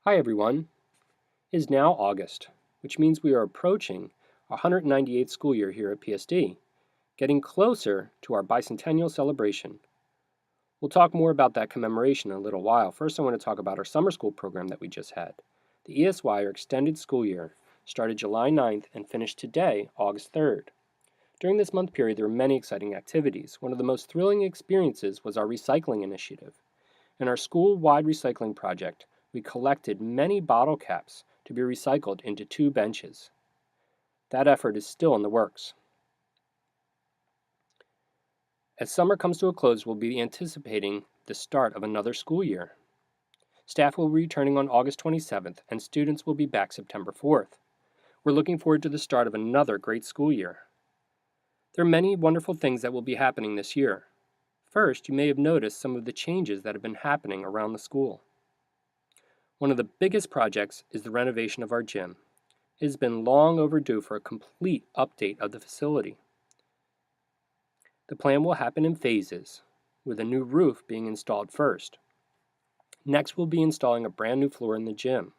Hi everyone. It is now August, which means we are approaching our 198th school year here at PSD, getting closer to our bicentennial celebration. We'll talk more about that commemoration in a little while. First, I want to talk about our summer school program that we just had. The ESY, or Extended School Year, started July 9th and finished today, August 3rd. During this month period, there were many exciting activities. One of the most thrilling experiences was our recycling initiative. In our school-wide recycling project, we collected many bottle caps to be recycled into 2 benches. That effort is still in the works. As summer comes to a close, we'll be anticipating the start of another school year. Staff will be returning on August 27th, and students will be back September 4th. We're looking forward to the start of another great school year. There are many wonderful things that will be happening this year. First, you may have noticed some of the changes that have been happening around the school. One of the biggest projects is the renovation of our gym. It has been long overdue for a complete update of the facility. The plan will happen in phases, with a new roof being installed first. Next, we'll be installing a brand new floor in the gym.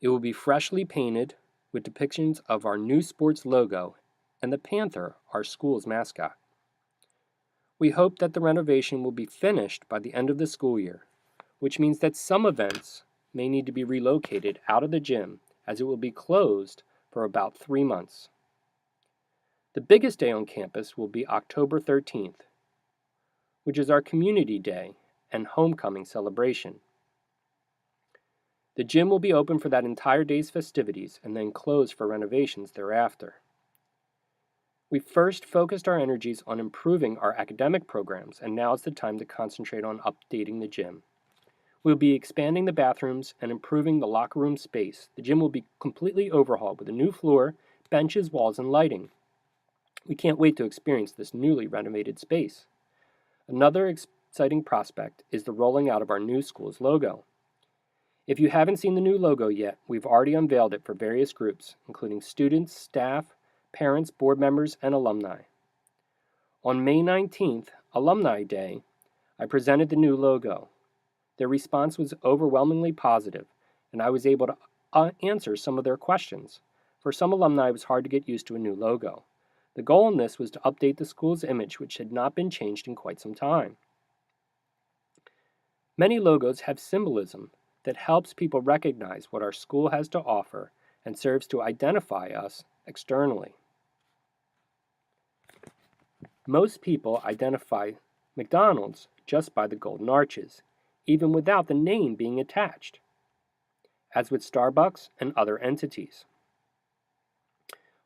It will be freshly painted with depictions of our new sports logo and the panther, our school's mascot. We hope that the renovation will be finished by the end of the school year, which means that some events may need to be relocated out of the gym as it will be closed for about 3 months. The biggest day on campus will be October 13th, which is our Community Day and Homecoming celebration. The gym will be open for that entire day's festivities and then closed for renovations thereafter. We first focused our energies on improving our academic programs, and now is the time to concentrate on updating the gym. We'll be expanding the bathrooms and improving the locker room space. The gym will be completely overhauled with a new floor, benches, walls, and lighting. We can't wait to experience this newly renovated space. Another exciting prospect is the rolling out of our new school's logo. If you haven't seen the new logo yet, we've already unveiled it for various groups, including students, staff, parents, board members, and alumni. On May 19th, Alumni Day, I presented the new logo. Their response was overwhelmingly positive, and I was able to answer some of their questions. For some alumni, it was hard to get used to a new logo. The goal in this was to update the school's image, which had not been changed in quite some time. Many logos have symbolism that helps people recognize what our school has to offer and serves to identify us externally. Most people identify McDonald's just by the golden arches, even without the name being attached, as with Starbucks and other entities.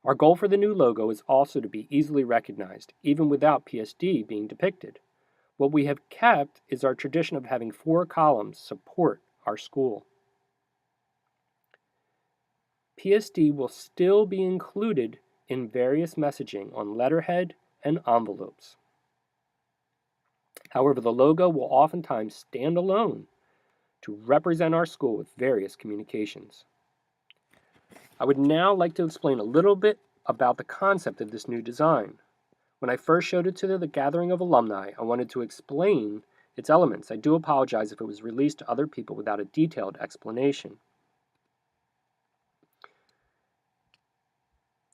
Our goal for the new logo is also to be easily recognized, even without PSD being depicted. What we have kept is our tradition of having 4 columns support our school. PSD will still be included in various messaging on letterhead and envelopes. However, the logo will oftentimes stand alone to represent our school with various communications. I would now like to explain a little bit about the concept of this new design. When I first showed it to the gathering of alumni, I wanted to explain its elements. I do apologize if it was released to other people without a detailed explanation.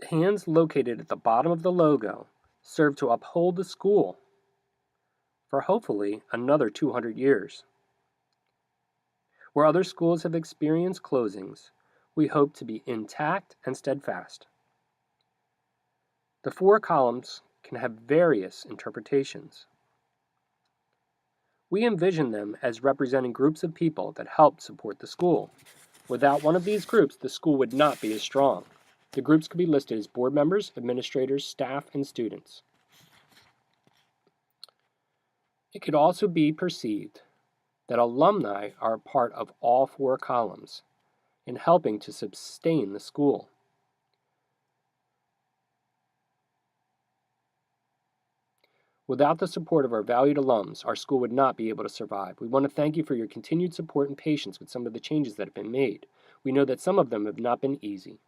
The hands located at the bottom of the logo serve to uphold the school for hopefully another 200 years. Where other schools have experienced closings, we hope to be intact and steadfast. The 4 columns can have various interpretations. We envision them as representing groups of people that help support the school. Without one of these groups, the school would not be as strong. The groups could be listed as board members, administrators, staff, and students. It could also be perceived that alumni are a part of all 4 columns in helping to sustain the school. Without the support of our valued alums, our school would not be able to survive. We want to thank you for your continued support and patience with some of the changes that have been made. We know that some of them have not been easy.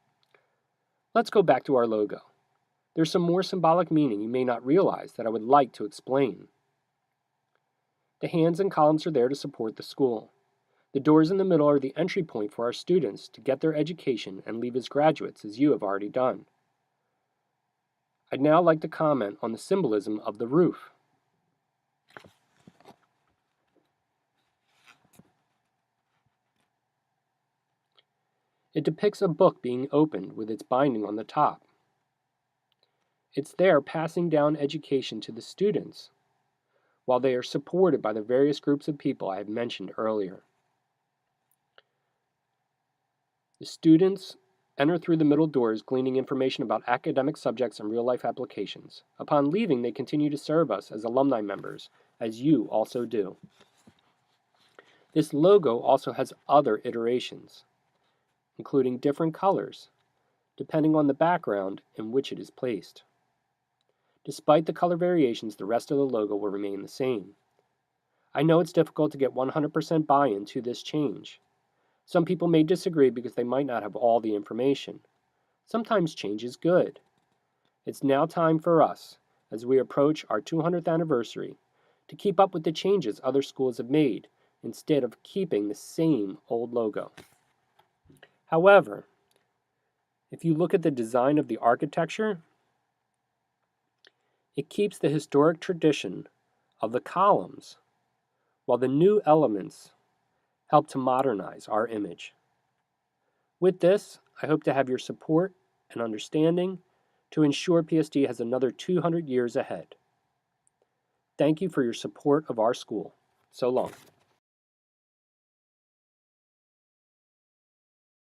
Let's go back to our logo. There's some more symbolic meaning you may not realize that I would like to explain. The hands and columns are there to support the school. The doors in the middle are the entry point for our students to get their education and leave as graduates, as you have already done. I'd now like to comment on the symbolism of the roof. It depicts a book being opened with its binding on the top. It's there passing down education to the students, while they are supported by the various groups of people I have mentioned earlier. The students enter through the middle doors gleaning information about academic subjects and real-life applications. Upon leaving, they continue to serve us as alumni members, as you also do. This logo also has other iterations, including different colors, depending on the background in which it is placed. Despite the color variations, the rest of the logo will remain the same. I know it's difficult to get 100% buy-in to this change. Some people may disagree because they might not have all the information. Sometimes change is good. It's now time for us, as we approach our 200th anniversary, to keep up with the changes other schools have made, instead of keeping the same old logo. However, if you look at the design of the architecture, it keeps the historic tradition of the columns, while the new elements help to modernize our image. With this, I hope to have your support and understanding to ensure PSD has another 200 years ahead. Thank you for your support of our school. So long.